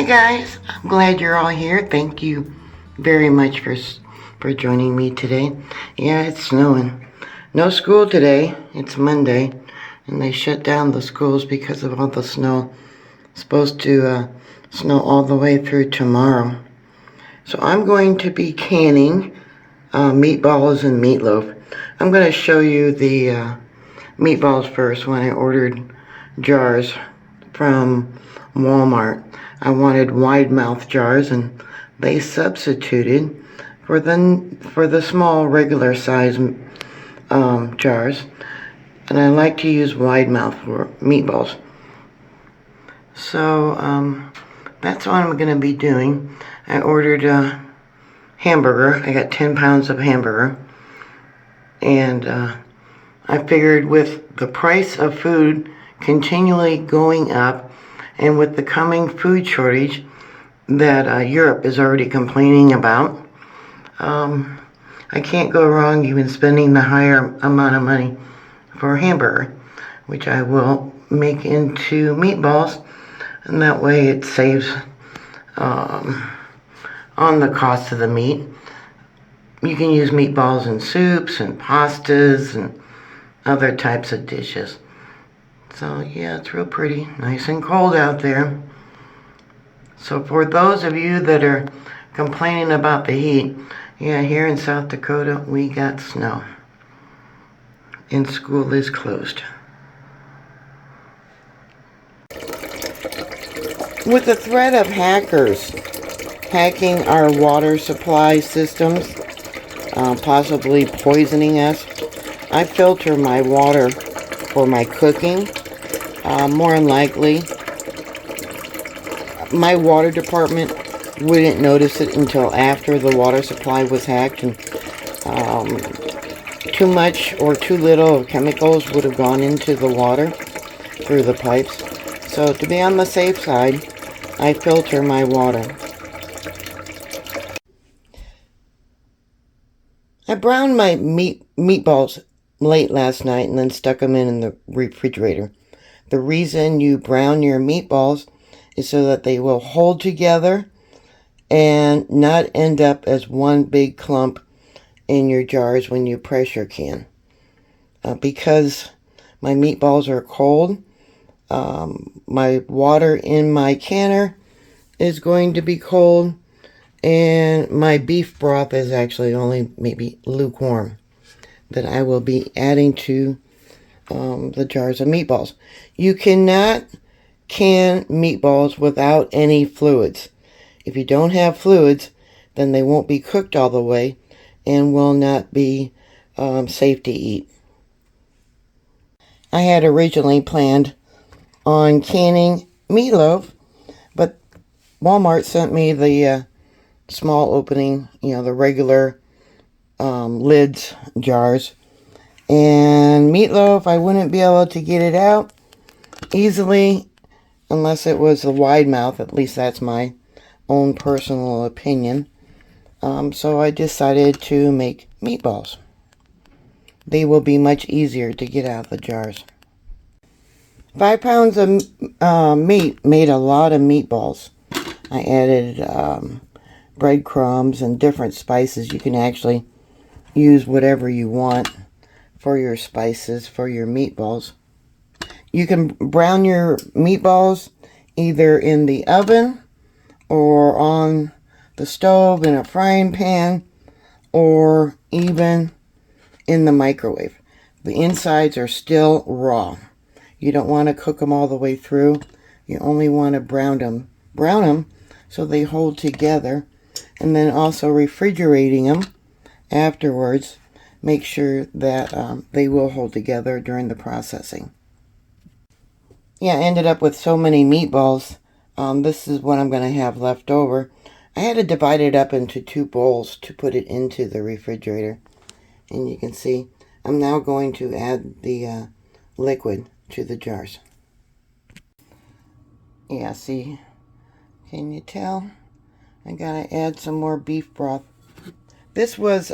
Hi guys, I'm glad you're all here. Thank you very much for joining me today. Yeah, it's snowing. No school today. It's Monday, and they shut down the schools because of all the snow. It's supposed to snow all the way through tomorrow. So I'm going to be canning meatballs and meatloaf. I'm going to show you the meatballs first when I ordered jars from Walmart. I wanted wide mouth jars, and they substituted for the small regular size jars, and I like to use wide mouth for meatballs. So that's what I'm going to be doing. I ordered a hamburger. I got 10 pounds of hamburger, and I figured with the price of food continually going up, and with the coming food shortage that Europe is already complaining about, I can't go wrong even spending the higher amount of money for a hamburger, which I will make into meatballs, and that way it saves on the cost of the meat. You can use meatballs in soups and pastas and other types of dishes. So yeah, it's real pretty, nice and cold out there. So for those of you that are complaining about the heat, yeah, here in South Dakota we got snow and school is closed. With the threat of hackers hacking our water supply systems, possibly poisoning us, I filter my water for my cooking. More than likely, my water department wouldn't notice it until after the water supply was hacked, and too much or too little of chemicals would have gone into the water through the pipes. So to be on the safe side, I filter my water. I browned my meatballs late last night and then stuck them in the refrigerator. The reason you brown your meatballs is so that they will hold together and not end up as one big clump in your jars when you pressure can. Because my meatballs are cold, my water in my canner is going to be cold, and my beef broth is actually only maybe lukewarm that I will be adding to the jars of meatballs. You cannot can meatballs without any fluids. If you don't have fluids, then they won't be cooked all the way and will not be safe to eat. I had originally planned on canning meatloaf, but Walmart sent me the small opening, the regular lids jars. And meatloaf, I wouldn't be able to get it out easily unless it was a wide mouth. At least that's my own personal opinion. So I decided to make meatballs. They will be much easier to get out of the jars. 5 pounds of meat made a lot of meatballs. I added bread crumbs and different spices. You can actually use whatever you want for your spices for your meatballs. You can brown your meatballs either in the oven or on the stove in a frying pan, or even in the microwave. The insides are still raw. You don't want to cook them all the way through. You only want to brown them so they hold together, and then also refrigerating them afterwards. Make sure that they will hold together during the processing. Yeah, I ended up with so many meatballs. This is what I'm going to have left over. I had to divide it up into 2 bowls to put it into the refrigerator. And you can see I'm now going to add the liquid to the jars. Yeah, see, can you tell? I gotta add some more beef broth. This was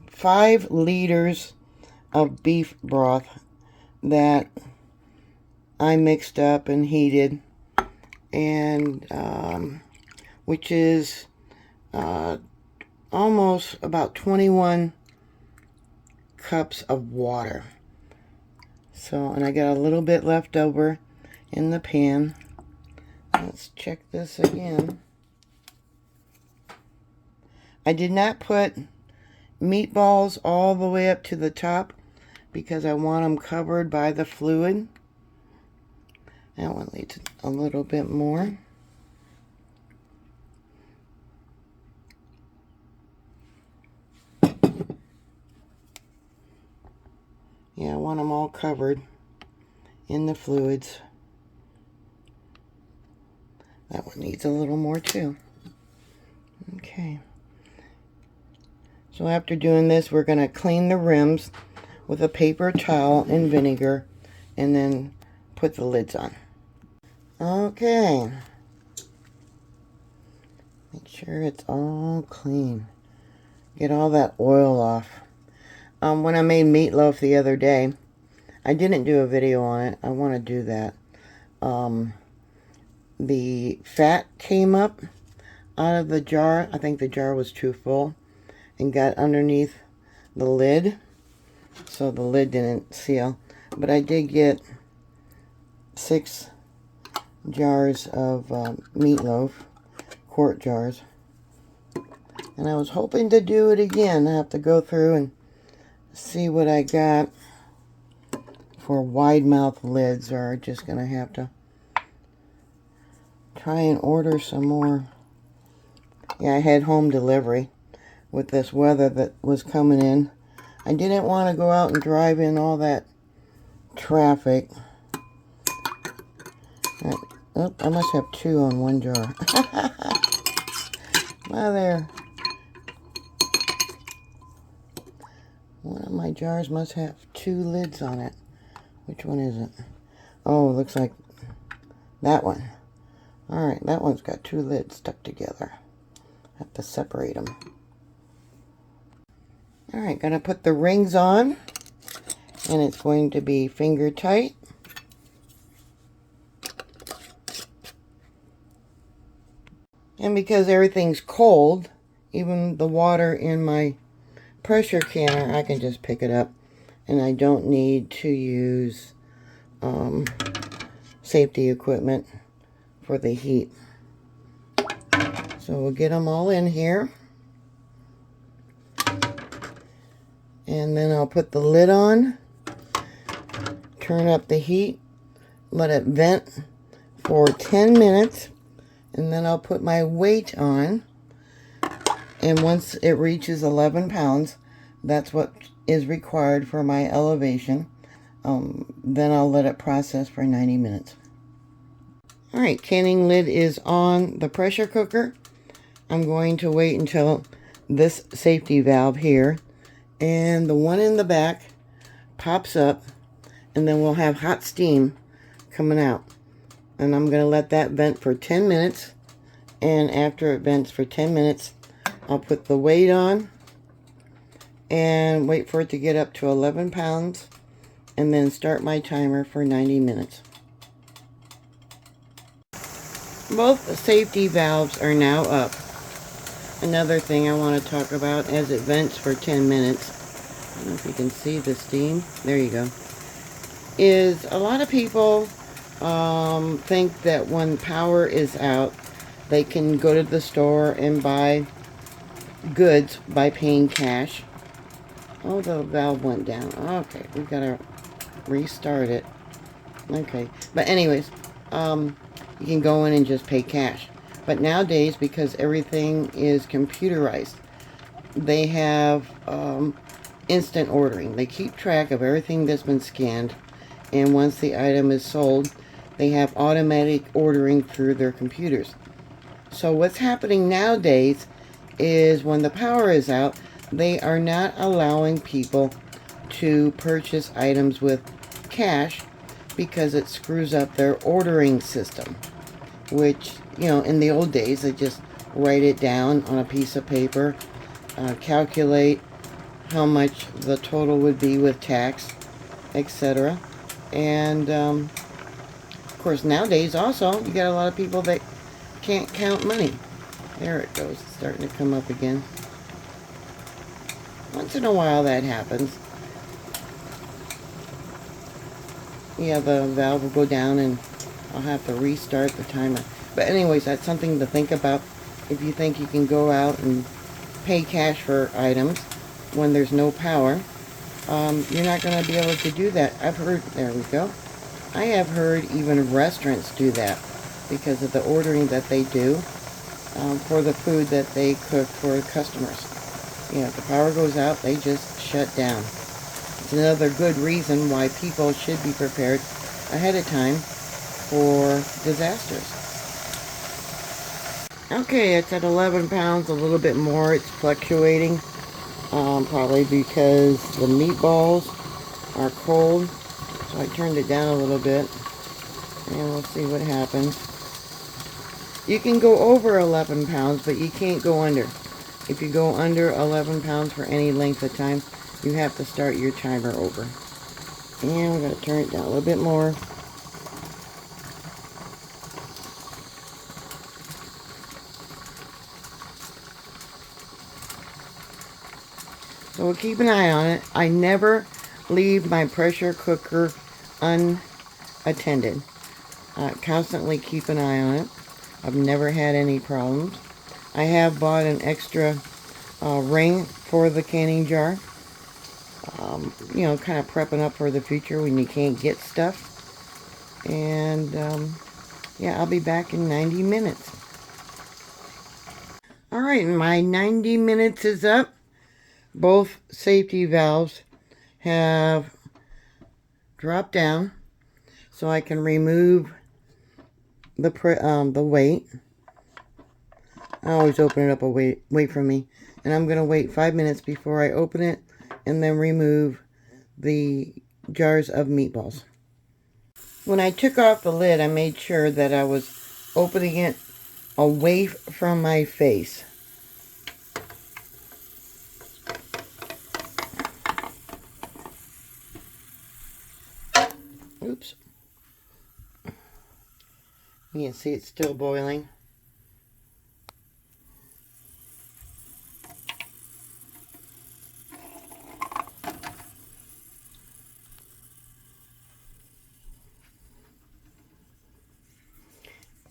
5 liters of beef broth that I mixed up and heated, and which is almost about 21 cups of water. So, and I got a little bit left over in the pan. Let's check this again. I did not put meatballs all the way up to the top because I want them covered by the fluid. That one needs a little bit more. Yeah, I want them all covered in the fluids. That one needs a little more too. Okay. So after doing this, we're going to clean the rims with a paper towel and vinegar and then put the lids on. Okay. Make sure it's all clean. Get all that oil off. When I made meatloaf the other day, I didn't do a video on it. I want to do that. The fat came up out of the jar. I think the jar was too full and got underneath the lid. So the lid didn't seal. But I did get 6 jars of meatloaf, quart jars. And I was hoping to do it again. I have to go through and see what I got for wide mouth lids, or just gonna have to try and order some more. Yeah, I had home delivery with this weather that was coming in. I didn't want to go out and drive in all that traffic. Oh, I must have 2 on one jar. Well, there. One of my jars must have 2 lids on it. Which one is it? Oh, looks like that one. Alright, that one's got 2 lids stuck together. Have to separate them. Alright, gonna put the rings on. And it's going to be finger tight. And because everything's cold, even the water in my pressure canner, I can just pick it up. And I don't need to use safety equipment for the heat. So we'll get them all in here. And then I'll put the lid on. Turn up the heat. Let it vent for 10 minutes. And then I'll put my weight on. And once it reaches 11 pounds, that's what is required for my elevation. Then I'll let it process for 90 minutes. Alright, canning lid is on the pressure cooker. I'm going to wait until this safety valve here and the one in the back pops up, and then we'll have hot steam coming out. And I'm going to let that vent for 10 minutes. And after it vents for 10 minutes, I'll put the weight on and wait for it to get up to 11 pounds and then start my timer for 90 minutes. Both safety valves are now up. Another thing I want to talk about as it vents for 10 minutes, I don't know if you can see the steam, there you go, is a lot of people think that when power is out, they can go to the store and buy goods by paying cash. Oh, the valve went down. Okay, we've got to restart it. Okay, but anyways, you can go in and just pay cash. But nowadays, because everything is computerized, they have instant ordering. They keep track of everything that's been scanned, and once the item is sold, they have automatic ordering through their computers. So what's happening nowadays is when the power is out, they are not allowing people to purchase items with cash because it screws up their ordering system, which, you know, in the old days, they just write it down on a piece of paper, calculate how much the total would be with tax, etc. And of course, nowadays also, you got a lot of people that can't count money. There it goes. It's starting to come up again. Once in a while that happens. Yeah, the valve will go down and I'll have to restart the timer. But anyways, that's something to think about if you think you can go out and pay cash for items when there's no power. You're not going to be able to do that. I've heard, there we go. I have heard even restaurants do that because of the ordering that they do for the food that they cook for customers. You know, if the power goes out, they just shut down. It's another good reason why people should be prepared ahead of time for disasters. Okay, it's at 11 pounds, a little bit more. It's fluctuating, probably because the meatballs are cold. So I turned it down a little bit, and we'll see what happens. You can go over 11 pounds, but you can't go under. If you go under 11 pounds for any length of time, you have to start your timer over. And we're going to turn it down a little bit more. So we'll keep an eye on it. I never leave my pressure cooker unattended. I constantly keep an eye on it. I've never had any problems. I have bought an extra ring for the canning jar. You know, kind of prepping up for the future when you can't get stuff. And yeah, I'll be back in 90 minutes. Alright, my 90 minutes is up. Both safety valves have dropped down, so I can remove the weight. I always open it up away from me, and I'm going to wait 5 minutes before I open it and then remove the jars of meatballs. When I took off the lid, I made sure that I was opening it away from my face. Oops. You can see it's still boiling.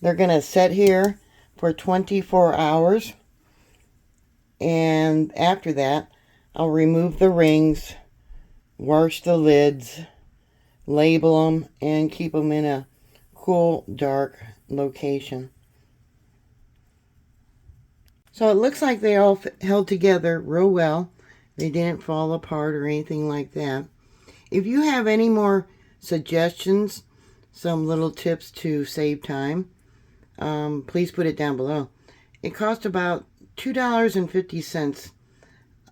They're going to sit here for 24 hours. And after that, I'll remove the rings, wash the lids, label them, and keep them in a cool, dark location. So it looks like they all held together real well. They didn't fall apart or anything like that. If you have any more suggestions, some little tips to save time, please put it down below. It cost about $2.50,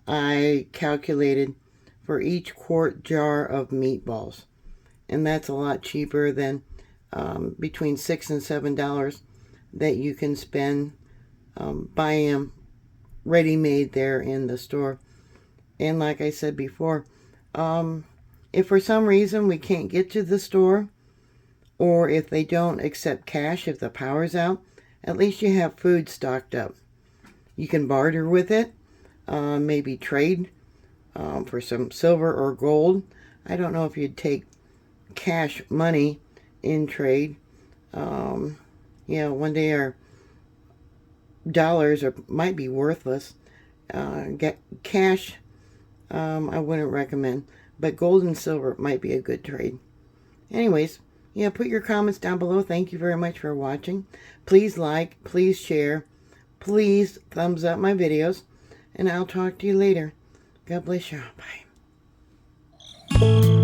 I calculated, for each quart jar of meatballs. And that's a lot cheaper than between $6 and $7 that you can spend buying them ready-made there in the store. And like I said before, if for some reason we can't get to the store, or if they don't accept cash if the power's out, at least you have food stocked up. You can barter with it, maybe trade for some silver or gold. I don't know if you'd take cash money in trade. You know, one day our dollars might be worthless. Get cash, I wouldn't recommend, but gold and silver might be a good trade. Anyways, yeah, put your comments down below. Thank you very much for watching. Please like, please share, please thumbs up my videos, and I'll talk to you later. God bless you. Bye.